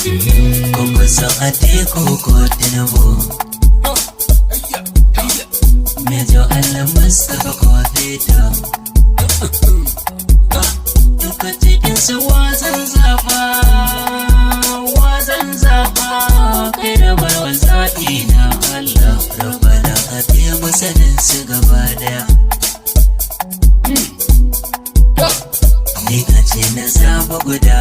Koko so Atiku ko Tinubu, Major Allah Mustapha ko Peter. Duka cikin su wazan zaba kai da barwa zaɓi na Allah. Rabbana ka fiye musanin su gaba daya. Ni ka ce na zaba guda